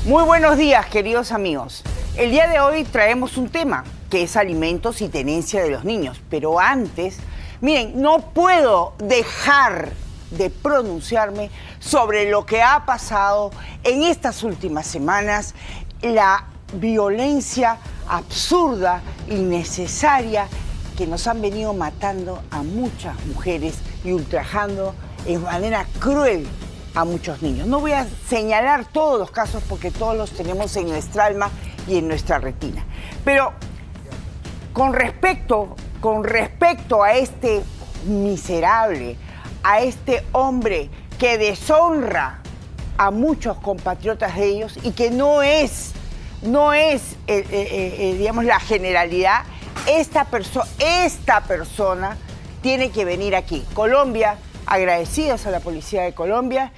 Muy buenos días, queridos amigos. El día de hoy traemos un tema que es alimentos y tenencia de los niños. Pero antes, miren, no puedo dejar de pronunciarme sobre lo que ha pasado en estas últimas semanas, la violencia absurda, innecesaria, que nos han venido matando a muchas mujeres y ultrajando de manera cruel a muchos niños. No voy a señalar todos los casos porque todos los tenemos en nuestra alma y en nuestra retina. Pero con respecto a este miserable, a este hombre que deshonra a muchos compatriotas de ellos y que no es digamos, la generalidad, esta persona tiene que venir aquí. Colombia, agradecidos a la policía de Colombia,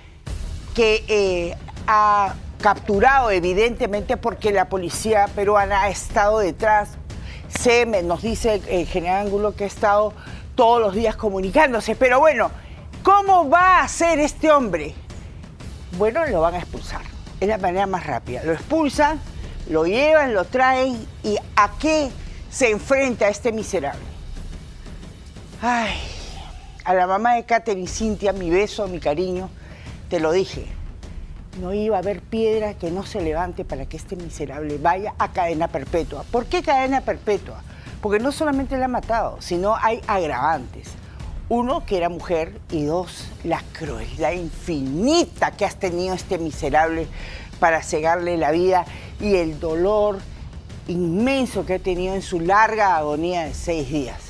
que ha capturado evidentemente porque la policía peruana ha estado detrás. Nos dice el general Angulo que ha estado todos los días comunicándose. Pero bueno, ¿cómo va a hacer este hombre? Bueno, lo van a expulsar. Es la manera más rápida. Lo expulsan, lo llevan, lo traen. ¿Y a qué se enfrenta este miserable? Ay, a la mamá de Katherine Cynthia, mi beso, mi cariño, te lo dije. No iba a haber piedra que no se levante para que este miserable vaya a cadena perpetua. ¿Por qué cadena perpetua? Porque no solamente la ha matado, sino hay agravantes. Uno, que era mujer, y dos, la crueldad infinita que has tenido este miserable para cegarle la vida y el dolor inmenso que ha tenido en su larga agonía de 6 días.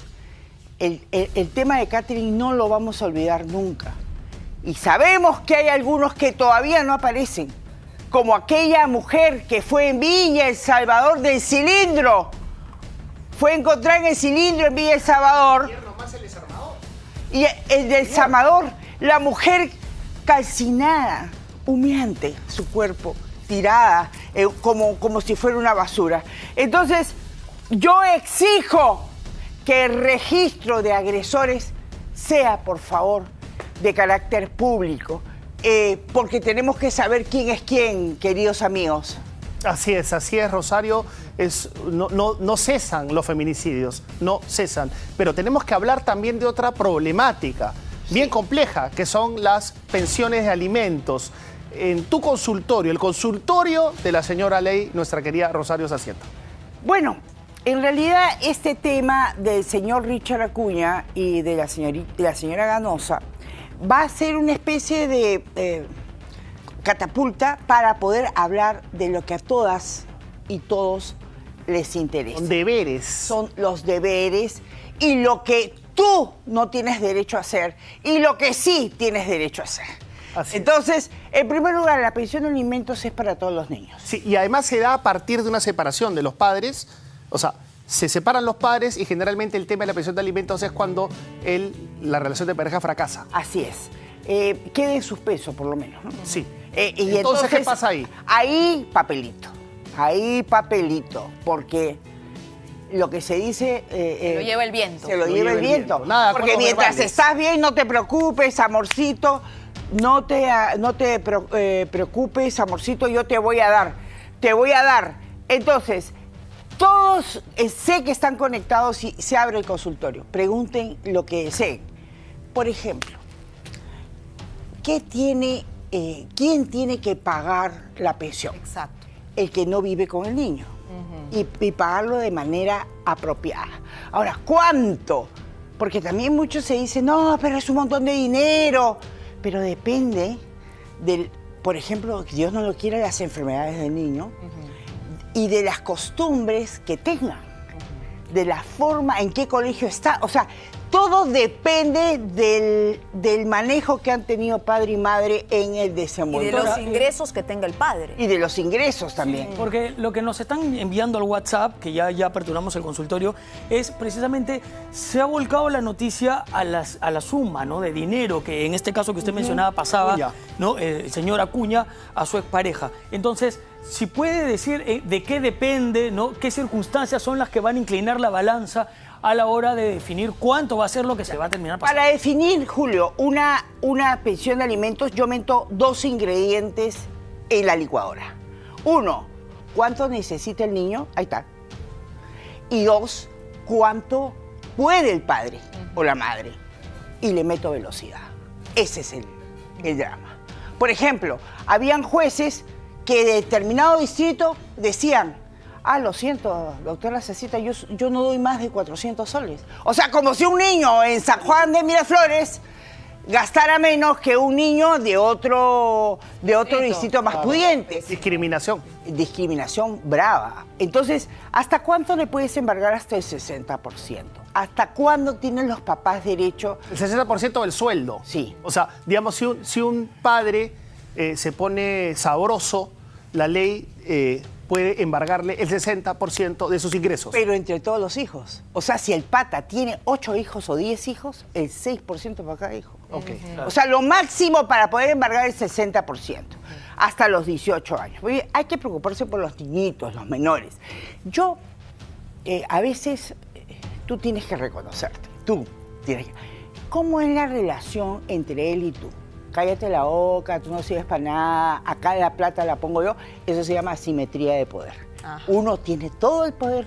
El tema de Katherine no lo vamos a olvidar nunca. Y sabemos que hay algunos que todavía no aparecen, como aquella mujer que fue en Villa El Salvador del cilindro. Fue encontrada en el cilindro en Villa El Salvador. Y el del Salvador, la mujer calcinada, humeante, su cuerpo tirada, como si fuera una basura. Entonces, yo exijo que el registro de agresores sea, por favor, de carácter público, porque tenemos que saber quién es quién, queridos amigos. Así es, Rosario. No cesan los feminicidios, no cesan. Pero tenemos que hablar también de otra problemática bien compleja, que son las pensiones de alimentos. En tu consultorio, el consultorio de la señora Ley, nuestra querida Rosario Zacieta. Bueno, en realidad este tema del señor Richard Acuña y de la señora Ganosa va a ser una especie de catapulta para poder hablar de lo que a todas y todos les interesa. Son deberes. Son los deberes y lo que tú no tienes derecho a hacer y lo que sí tienes derecho a hacer. Entonces, en primer lugar, la pensión de alimentos es para todos los niños. Sí, y además se da a partir de una separación de los padres. O sea, se separan los padres y generalmente el tema de la pensión de alimentos es cuando la relación de pareja fracasa. Así es. Queda en suspenso, por lo menos, ¿no? Sí. Y entonces, ¿qué pasa ahí? Ahí papelito, porque lo que se dice... se lo lleva el viento. Se lo lleva el viento. Nada, porque mientras verbales. estás bien, no te preocupes, amorcito, no te preocupes, amorcito, yo te voy a dar. Entonces, todos sé que están conectados y se abre el consultorio. Pregunten lo que deseen. Por ejemplo, ¿quién tiene que pagar la pensión? Exacto. El que no vive con el niño. Y pagarlo de manera apropiada. Ahora, ¿cuánto? Porque también muchos se dicen, no, pero es un montón de dinero. Pero depende por ejemplo, que Dios no lo quiera, las enfermedades del niño y de las costumbres que tengan, de la forma en qué colegio está. O sea, todo depende del manejo que han tenido padre y madre en el desenvolvimiento. Y de los ingresos que tenga el padre. Y de los ingresos también. Sí, porque lo que nos están enviando al WhatsApp, que ya aperturamos el consultorio, es precisamente, se ha volcado la noticia a la suma, ¿no?, de dinero que en este caso que usted mencionaba pasaba, ¿no?, el señor Acuña a su expareja. Entonces, si puede decir de qué depende, ¿no?, qué circunstancias son las que van a inclinar la balanza a la hora de definir cuánto va a ser lo que se va a terminar pasando. Para definir, Julio, una pensión de alimentos, yo meto 2 ingredientes en la licuadora. 1, ¿cuánto necesita el niño? Ahí está. Y 2, ¿cuánto puede el padre o la madre? Y le meto velocidad. Ese es el drama. Por ejemplo, habían jueces que de determinado distrito decían, lo siento, doctora Cecita, yo no doy más de 400 soles. O sea, como si un niño en San Juan de Miraflores gastara menos que un niño de otro distrito más pudiente. Discriminación. Discriminación brava. Entonces, ¿hasta cuánto le puedes embargar? Hasta el 60%. ¿Hasta cuándo tienen los papás derecho? El 60% del sueldo. Sí. O sea, digamos, si un padre se pone sabroso, la ley puede embargarle el 60% de sus ingresos. Pero entre todos los hijos. O sea, si el pata tiene 8 hijos o 10 hijos, el 6% para cada hijo. Okay. O sea, lo máximo para poder embargar el 60%, hasta los 18 años. Porque hay que preocuparse por los niñitos, los menores. A veces, tú tienes que reconocerte. ¿Cómo es la relación entre él y tú? Cállate la boca, tú no sirves para nada, acá la plata la pongo yo. Eso se llama asimetría de poder. Ajá. Uno tiene todo el poder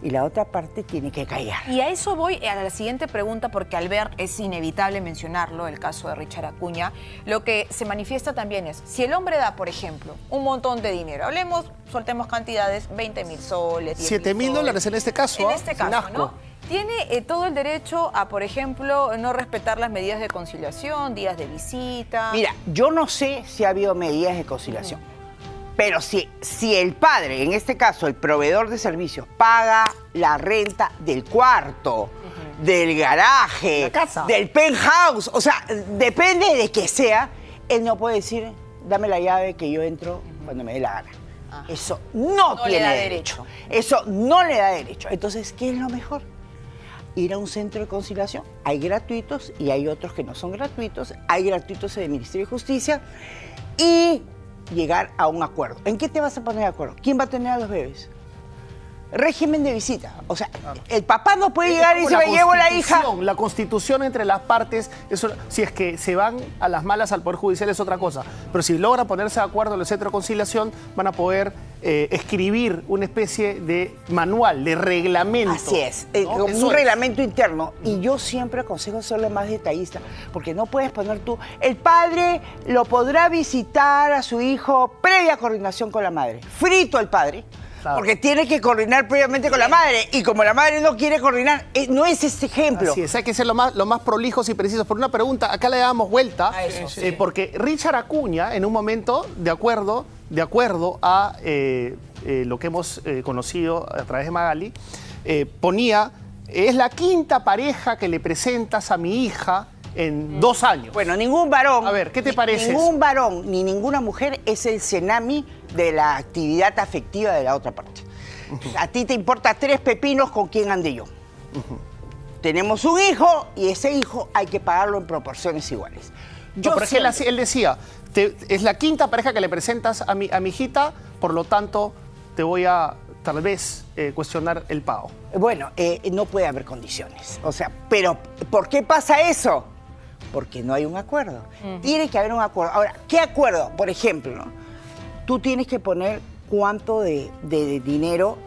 y la otra parte tiene que callar. Y a eso voy a la siguiente pregunta, porque al ver, es inevitable mencionarlo, el caso de Richard Acuña, lo que se manifiesta también es, si el hombre da, por ejemplo, un montón de dinero, soltemos cantidades, 20.000 soles, 7.000 dólares en este caso. En este caso, ¿no? Tiene todo el derecho a, por ejemplo, no respetar las medidas de conciliación, días de visita. Mira, yo no sé si ha habido medidas de conciliación, pero si el padre, en este caso el proveedor de servicios, paga la renta del cuarto, del garaje, la casa, del penthouse, o sea, depende de que sea, él no puede decir, dame la llave que yo entro cuando me dé la gana. Eso no tiene derecho. Eso no le da derecho. Entonces, ¿qué es lo mejor? Ir a un centro de conciliación. Hay gratuitos y hay otros que no son gratuitos. Hay gratuitos en el Ministerio de Justicia y llegar a un acuerdo. ¿En qué te vas a poner de acuerdo? ¿Quién va a tener a los bebés? Régimen de visita. O sea, el papá no puede llegar y se me llevo la hija. La constitución entre las partes, eso, si es que se van a las malas al Poder Judicial es otra cosa. Pero si logran ponerse de acuerdo en el centro de conciliación, van a poder escribir una especie de manual, de reglamento. Así es, ¿no? como un reglamento interno. Y yo siempre aconsejo ser lo más detallista, porque no puedes poner tú, el padre lo podrá visitar a su hijo previa coordinación con la madre. Frito el padre. Claro. Porque tiene que coordinar previamente con la madre, y como la madre no quiere coordinar, no es este ejemplo. Así es, hay que ser lo más prolijos y precisos. Por una pregunta, acá le damos vuelta, porque Richard Acuña, en un momento, de acuerdo a lo que hemos conocido a través de Magali, ponía, es la quinta pareja que le presentas a mi hija en 2 años. Bueno, ningún varón... A ver, ¿qué te parece? Ningún varón ni ninguna mujer es el tsunami de la actividad afectiva de la otra parte. A ti te importa 3 pepinos con quién ande yo. Tenemos un hijo y ese hijo hay que pagarlo en proporciones iguales. Él decía, es la quinta pareja que le presentas a mi hijita, por lo tanto te voy a tal vez cuestionar el pago. Bueno, no puede haber condiciones. O sea, pero ¿por qué pasa eso? Porque no hay un acuerdo. Tiene que haber un acuerdo. Ahora, ¿qué acuerdo? Por ejemplo, ¿no? Tú tienes que poner cuánto de dinero,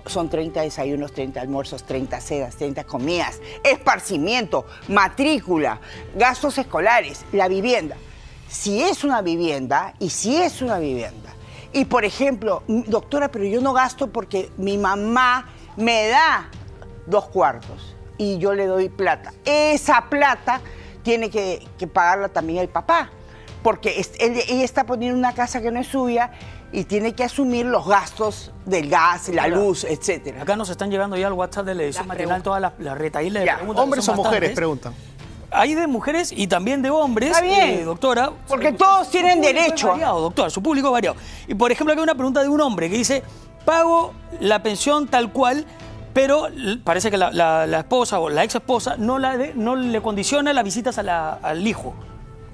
son 30 desayunos, 30 almuerzos, 30 cenas, 30 comidas, esparcimiento, matrícula, gastos escolares, la vivienda. Si es una vivienda, y por ejemplo, doctora, pero yo no gasto porque mi mamá me da 2 cuartos y yo le doy plata. Esa plata tiene que pagarla también el papá, porque ella está poniendo una casa que no es suya y tiene que asumir los gastos del gas, la luz, etcétera. Acá nos están llegando ya al WhatsApp de la edición matinal todas las retaílas de preguntas. ¿Hombres o mujeres? Preguntan. Hay de mujeres y también de hombres, está bien, doctora. Porque todos tienen derecho. Variado, doctora, su público es variado. Y por ejemplo, acá hay una pregunta de un hombre que dice, pago la pensión tal cual, pero parece que la esposa o la ex esposa no le condiciona las visitas al hijo.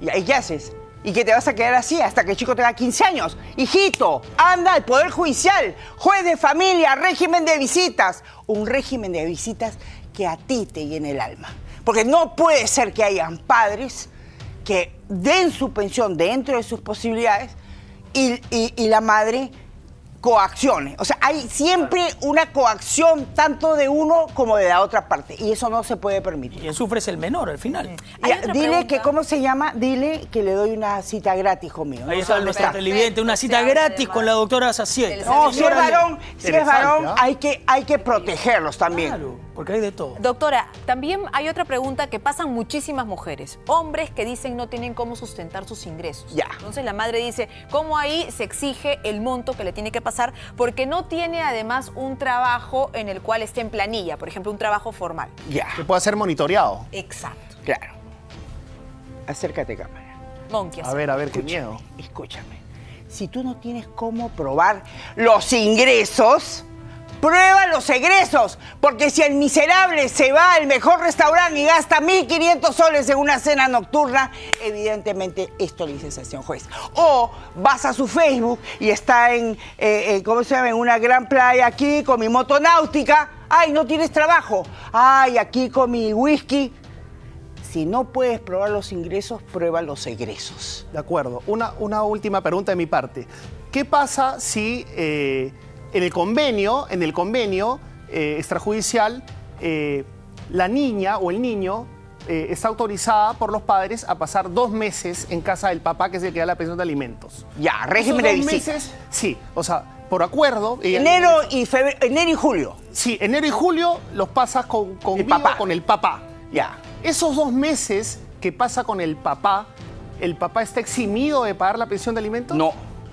¿Y qué haces? ¿Y que te vas a quedar así hasta que el chico tenga 15 años? Hijito, anda al Poder Judicial, juez de familia, régimen de visitas. Un régimen de visitas que a ti te llene el alma. Porque no puede ser que hayan padres que den su pensión dentro de sus posibilidades y la madre coacciones. O sea, hay siempre una coacción tanto de uno como de la otra parte. Y eso no se puede permitir. Quien sufre es el menor al final. Dile que, ¿cómo se llama? Dile que le doy una cita gratis, hijo mío. Ahí está nuestra televidente, una cita gratis con la doctora Saciet. No, si es varón, hay que protegerlos también. Claro, porque hay de todo. Doctora, también hay otra pregunta que pasan muchísimas mujeres. Hombres que dicen no tienen cómo sustentar sus ingresos. Ya. Entonces la madre dice, ¿cómo ahí se exige el monto que le tiene que pasar? Porque no tiene además un trabajo en el cual esté en planilla, por ejemplo, un trabajo formal. Ya. Que pueda ser monitoreado. Exacto. Claro. Acércate, cámara. Monkey. A ver, qué miedo. Escúchame. Si tú no tienes cómo probar los ingresos, prueba los egresos. Porque si el miserable se va al mejor restaurante y gasta 1.500 soles en una cena nocturna, evidentemente esto le dice sanción juez. O vas a su Facebook y está ¿cómo se llama? En una gran playa aquí con mi moto náutica. ¡Ay, no tienes trabajo! ¡Ay, aquí con mi whisky! Si no puedes probar los ingresos, prueba los egresos. De acuerdo. Una última pregunta de mi parte. ¿Qué pasa si en el convenio extrajudicial la niña o el niño está autorizada por los padres a pasar 2 meses en casa del papá, que es el que da la pensión de alimentos? Ya, régimen de Esos 2 visita. meses, sí, o sea, por acuerdo. Enero y julio. Sí, enero y julio los pasas conmigo, papá. con el papá. Ya. Esos 2 meses que pasa con el papá está eximido de pagar la pensión de alimentos.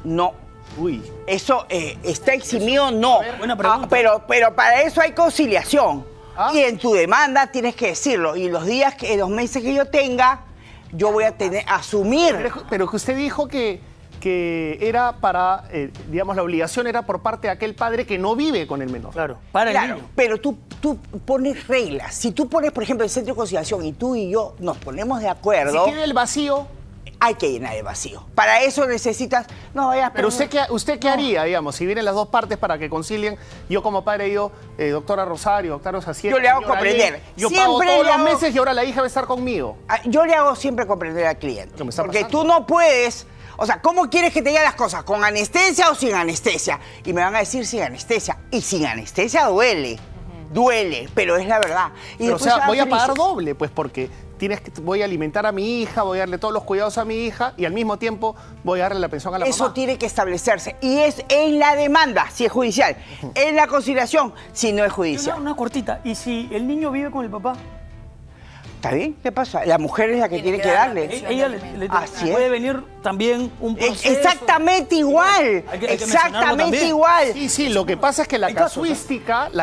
No. Uy. Eso está eximido, no. Buena pregunta. Pero para eso hay conciliación. Ah. Y en tu demanda tienes que decirlo. Y los meses que yo tenga, yo voy a asumir. Pero que usted dijo que era para, digamos, la obligación era por parte de aquel padre que no vive con el menor. Claro, para el Claro, niño. pero tú pones reglas. Si tú pones, por ejemplo, el centro de conciliación y tú y yo nos ponemos de acuerdo, Si queda el vacío, hay que llenar el vacío. Para eso necesitas... No vayas... pero ¿usted qué haría, digamos, si vienen las dos partes para que concilien? Yo como padre digo, doctora Rosario, doctora Saciet, Yo le hago señora comprender. Ley, yo Siempre pago todos le los hago- meses y ahora la hija va a estar conmigo. Yo le hago siempre comprender al cliente. ¿Qué me está Porque pasando? tú no puedes... O sea, ¿cómo quieres que te diga las cosas? ¿Con anestesia o sin anestesia? Y me van a decir sin anestesia. Y sin anestesia duele. Duele, pero es la verdad. Y Pero, o después sea, se van voy a pagar felices. doble, pues porque voy a alimentar a mi hija, voy a darle todos los cuidados a mi hija y al mismo tiempo voy a darle la pensión a la Eso mamá. tiene que establecerse. Y es en la demanda, si es judicial. En la conciliación, si no es judicial. Una cortita. ¿Y si el niño vive con el papá? ¿Está bien? ¿Qué pasa? La mujer es la que tiene que darle. Ella le Así puede es. venir también un proceso. Exactamente igual. Hay que mencionarlo Exactamente también. igual. Sí, lo que pasa es que la Entonces,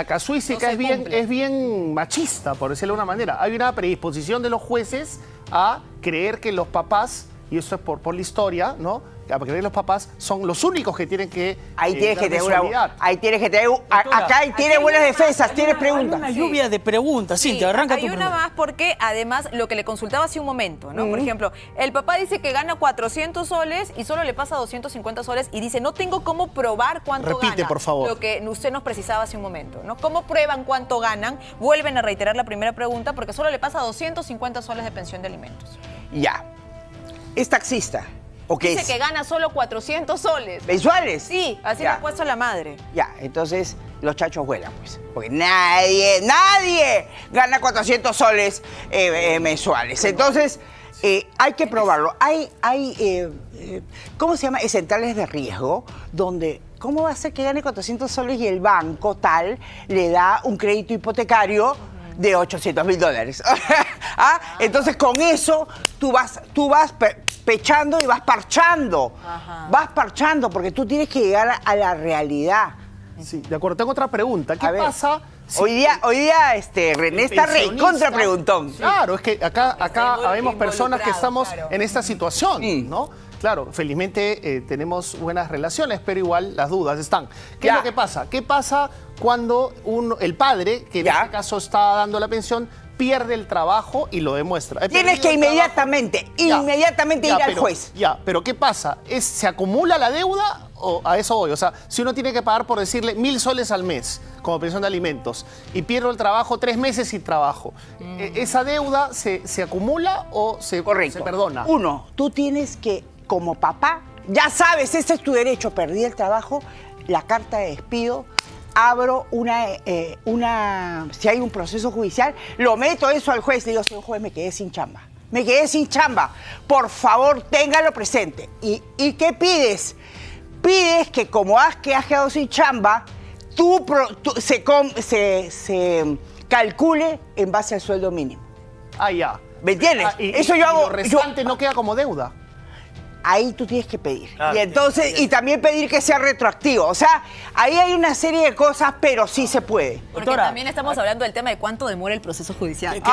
casuística es bien machista, por decirlo de una manera. Hay una predisposición de los jueces a creer que los papás, y eso es por la historia, ¿no? A creer que los papás son los únicos que tienen que Ahí tienes que dar tener mensualidad. ahí tienes que tener Doctora, acá tiene buenas defensas, tienes Hay preguntas. una lluvia de preguntas. Cintia, arranca hay tú una primero. más porque además lo que le consultaba hace un momento, ¿no? Por ejemplo, el papá dice que gana 400 soles y solo le pasa 250 soles y dice, no tengo cómo probar cuánto Repite, gana. por favor. Lo que usted nos precisaba hace un momento, ¿no? ¿Cómo prueban cuánto ganan? Vuelven a reiterar la primera pregunta porque solo le pasa 250 soles de pensión de alimentos. Ya. Es taxista. ¿O qué Dice es? que gana solo 400 soles. ¿Mensuales? Sí, así Ya. le ha puesto la madre. Ya, entonces los chachos vuelan, pues. Porque nadie gana 400 soles mensuales. Entonces, hay que probarlo. Hay ¿cómo se llama? Centrales de riesgo, donde, ¿cómo va a ser que gane 400 soles y el banco tal le da un crédito hipotecario de $800,000? ¿Ah? Entonces, con eso, tú vas pechando y vas parchando. Vas parchando, porque tú tienes que llegar a la realidad. Sí, de acuerdo. Tengo otra pregunta. ¿Qué A ver. pasa si Hoy día René está contra preguntón. Claro, es que acá habemos personas que estamos claro. en esta situación, ¿no? Claro, felizmente tenemos buenas relaciones, pero igual las dudas están. ¿Qué Ya. es lo que pasa? ¿Qué pasa cuando el padre, que en Ya. este caso está dando la pensión, pierde el trabajo y lo demuestra? He Tienes perdido que el trabajo. inmediatamente ir al juez. Ya, pero ¿qué pasa? ¿Se acumula la deuda o a eso voy? O sea, si uno tiene que pagar, por decirle, 1.000 soles al mes como pensión de alimentos y pierdo el trabajo 3 meses sin trabajo, ¿esa deuda se acumula o se perdona? Uno, tú tienes que, como papá, ya sabes, ese es tu derecho, perdí el trabajo, la carta de despido, abro si hay un proceso judicial, lo meto eso al juez, le digo, señor juez, me quedé sin chamba. Me quedé sin chamba. Por favor, téngalo presente. ¿Y qué pides? Pides que como has quedado sin chamba, se calcule en base al sueldo mínimo. Ah, ya. ¿Me entiendes? Eso yo hago. Lo restante no queda como deuda. Ahí tú tienes que pedir. Claro, y entonces, y también pedir que sea retroactivo. O sea, ahí hay una serie de cosas, pero sí se puede. Porque Doctora, también estamos hablando del tema de cuánto demora el proceso judicial.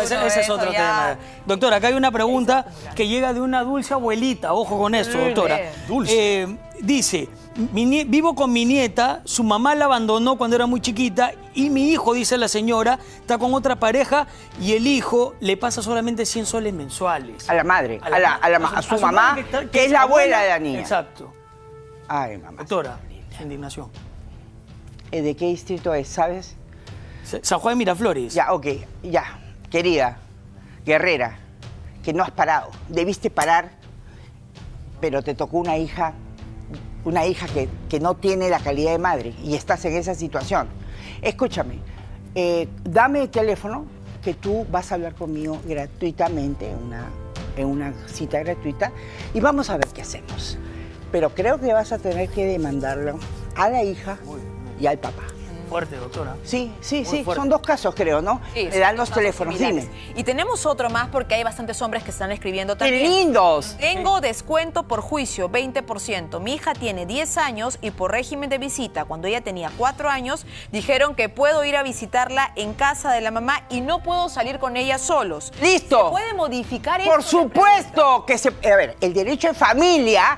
Ese es otro tema. Doctora, acá hay una pregunta que llega de una dulce abuelita. Ojo con esto, doctora. Dulce. Dice, vivo con mi nieta, su mamá la abandonó cuando era muy chiquita y mi hijo, dice la señora, está con otra pareja y el hijo le pasa solamente 100 soles mensuales. A la madre, a su mamá, que es la abuela de la niña. Exacto. Ay, mamá. Doctora, su indignación. ¿De qué distrito es, sabes? San Juan de Miraflores. Ya, ok, ya. Querida, guerrera, que no has parado. Debiste parar, pero te tocó una hija que no tiene la calidad de madre y estás en esa situación. Escúchame, dame el teléfono que tú vas a hablar conmigo gratuitamente en una cita gratuita y vamos a ver qué hacemos. Pero creo que vas a tener que demandarlo a la hija y al papá. Fuerte, doctora. Sí, fuerte. son dos casos creo, ¿no? Sí, Le dan son los teléfonos, similares. dime. Y tenemos otro más porque hay bastantes hombres que están escribiendo ¡Qué también. lindos! Tengo descuento por juicio, 20%. Mi hija tiene 10 años y por régimen de visita, cuando ella tenía 4 años, dijeron que puedo ir a visitarla en casa de la mamá y no puedo salir con ella solos. ¡Listo! ¿Se puede modificar eso? Por supuesto que se... A ver, el derecho de familia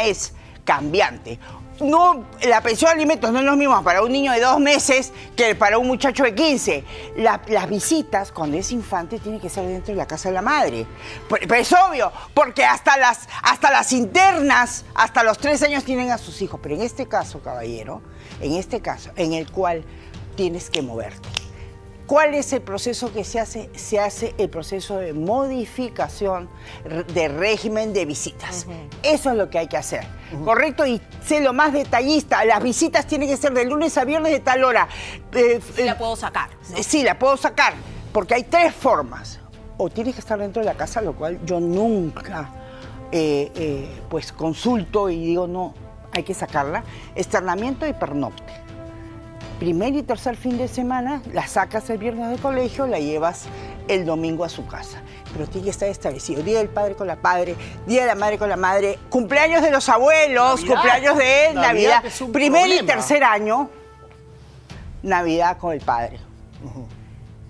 es cambiante. No, la pensión de alimentos no es lo mismo para un niño de 2 meses que para un muchacho de 15. Las visitas, cuando es infante, tienen que ser dentro de la casa de la madre. Pero es obvio, porque hasta las internas, hasta los 3 años tienen a sus hijos. Pero en este caso, caballero, en el cual tienes que moverte. ¿Cuál es el proceso que se hace? Se hace el proceso de modificación de régimen de visitas. Eso es lo que hay que hacer, ¿correcto? Y sé lo más detallista. Las visitas tienen que ser de lunes a viernes de tal hora. Sí la puedo sacar, ¿no? Sí, la puedo sacar, porque hay 3 formas. O tienes que estar dentro de la casa, lo cual yo nunca pues consulto y digo, no, hay que sacarla. Externamiento y pernocte. Primer y tercer fin de semana, la sacas el viernes del colegio, la llevas el domingo a su casa. Pero tiene que estar establecido. Día del padre con la padre, día de la madre con la madre, cumpleaños de los abuelos, Navidad, cumpleaños de él, Navidad. Es un Primer y problema. tercer año, Navidad con el padre.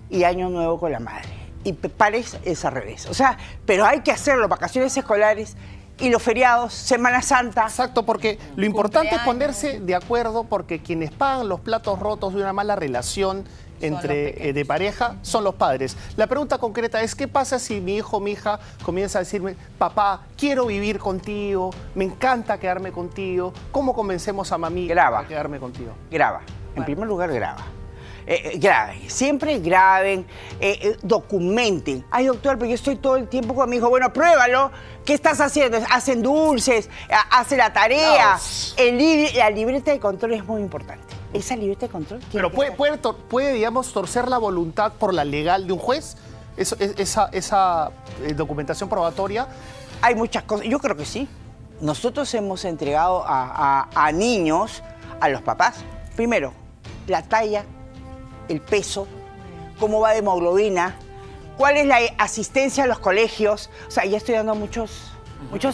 Y Año Nuevo con la madre. Y pares es al revés. O sea, pero hay que hacerlo, vacaciones escolares y los feriados, Semana Santa. Exacto, porque lo importante es ponerse de acuerdo, porque quienes pagan los platos rotos de una mala relación de pareja son los padres. La pregunta concreta es, ¿qué pasa si mi hijo o mi hija comienza a decirme, papá, quiero vivir contigo, me encanta quedarme contigo? ¿Cómo convencemos a mami a quedarme contigo? Graba. En primer lugar, graba. Graben, siempre graben, documenten. Ay, doctor, pero yo estoy todo el tiempo con mi hijo. Bueno, pruébalo. ¿Qué estás haciendo? Hacen dulces, hace la tarea. La libreta de control es muy importante. Esa libreta de control tiene Pero puede, digamos, torcer la voluntad por la legal de un juez, esa documentación probatoria. Hay muchas cosas. Yo creo que sí. Nosotros hemos entregado a niños, a los papás, primero, la talla, el peso, cómo va de hemoglobina, cuál es la asistencia a los colegios. O sea, ya estoy dando muchos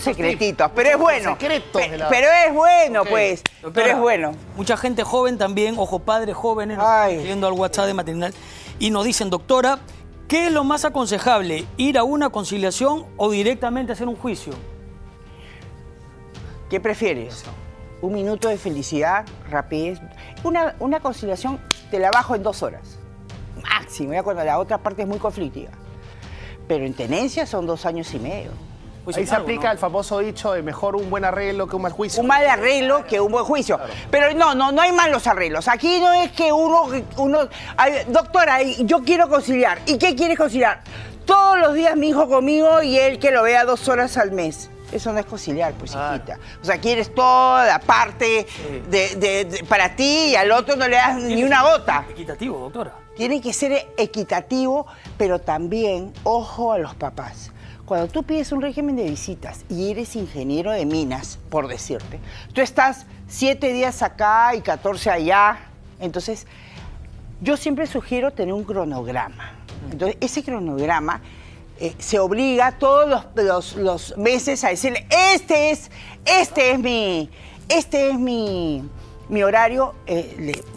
secretitos, pero es bueno. Pero es bueno, pues. Doctora, pero es bueno. Mucha gente joven también, ojo, padres jóvenes, yendo al WhatsApp de Maternal, y nos dicen, doctora, ¿qué es lo más aconsejable? ¿Ir a una conciliación o directamente hacer un juicio? ¿Qué prefieres? Un minuto de felicidad, rapidez. Una conciliación te la bajo en 2 horas. Máximo, ya cuando la otra parte es muy conflictiva. Pero en tenencia son 2 años y medio. Pues ahí se aplica el famoso dicho de mejor un buen arreglo que un mal juicio. Un mal arreglo que un buen juicio. Claro. Pero no hay malos arreglos. Aquí no es que uno doctora, yo quiero conciliar. ¿Y qué quieres conciliar? Todos los días mi hijo conmigo y él que lo vea 2 horas al mes. Eso no es conciliar, pues, hijita. O sea, quieres toda la parte para ti y al otro no le das ni una gota. Equitativo, doctora. Tiene que ser equitativo, pero también, ojo a los papás. Cuando tú pides un régimen de visitas y eres ingeniero de minas, por decirte, tú estás 7 días acá y 14 allá. Entonces, yo siempre sugiero tener un cronograma. Entonces, ese cronograma se obliga todos los meses a decirle, este es mi horario.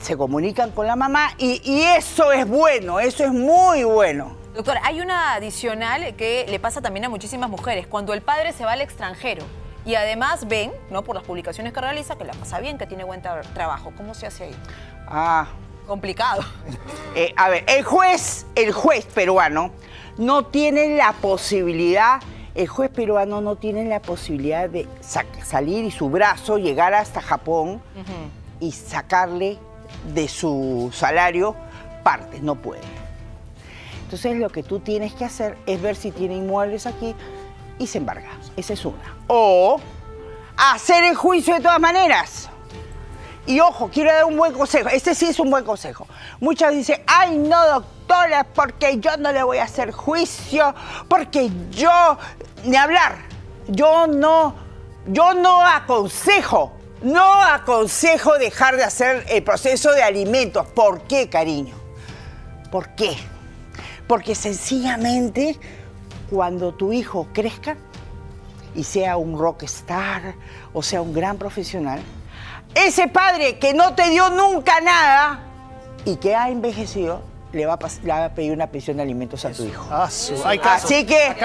Se comunican con la mamá y eso es bueno, eso es muy bueno. Doctora, hay una adicional que le pasa también a muchísimas mujeres. Cuando el padre se va al extranjero y además ven, ¿no?, por las publicaciones que realiza, que la pasa bien, que tiene buen trabajo. ¿Cómo se hace ahí? Complicado. A ver, el juez peruano no tiene la posibilidad, de salir y su brazo llegar hasta Japón y sacarle de su salario parte, no puede. Entonces lo que tú tienes que hacer es ver si tiene inmuebles aquí y se embarga. Esa es una. O hacer el juicio de todas maneras. Y ojo, quiero dar un buen consejo. Este sí es un buen consejo. Muchas dicen, ay no, doctora, porque yo no le voy a hacer juicio, porque yo, ni hablar, yo no aconsejo dejar de hacer el proceso de alimentos. ¿Por qué, cariño? ¿Por qué? Porque sencillamente cuando tu hijo crezca y sea un rockstar o sea un gran profesional, ese padre que no te dio nunca nada y que ha envejecido, le va a pedir una pensión de alimentos a tu hijo. Así que,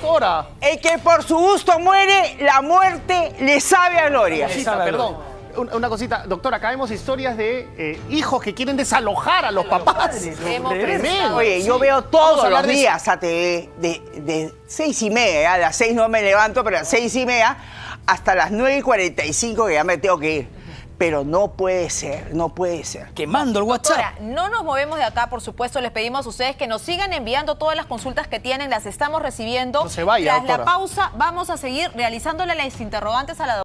doctora, el que por su gusto muere, la muerte le sabe a gloria. Perdón. Una cosita, doctora, acá vemos historias de hijos que quieren desalojar a los papás. Tremendo. Oye, yo veo todos los días a TV de 6:30, a las 6 no me levanto, pero a las 6:30 hasta las 9:45 que ya me tengo que ir. Pero no puede ser, no puede ser. Quemando el WhatsApp. Doctora, no nos movemos de acá, por supuesto. Les pedimos a ustedes que nos sigan enviando todas las consultas que tienen, las estamos recibiendo. No se vaya, Tras doctora. la pausa, vamos a seguir realizándole las interrogantes a la doctora.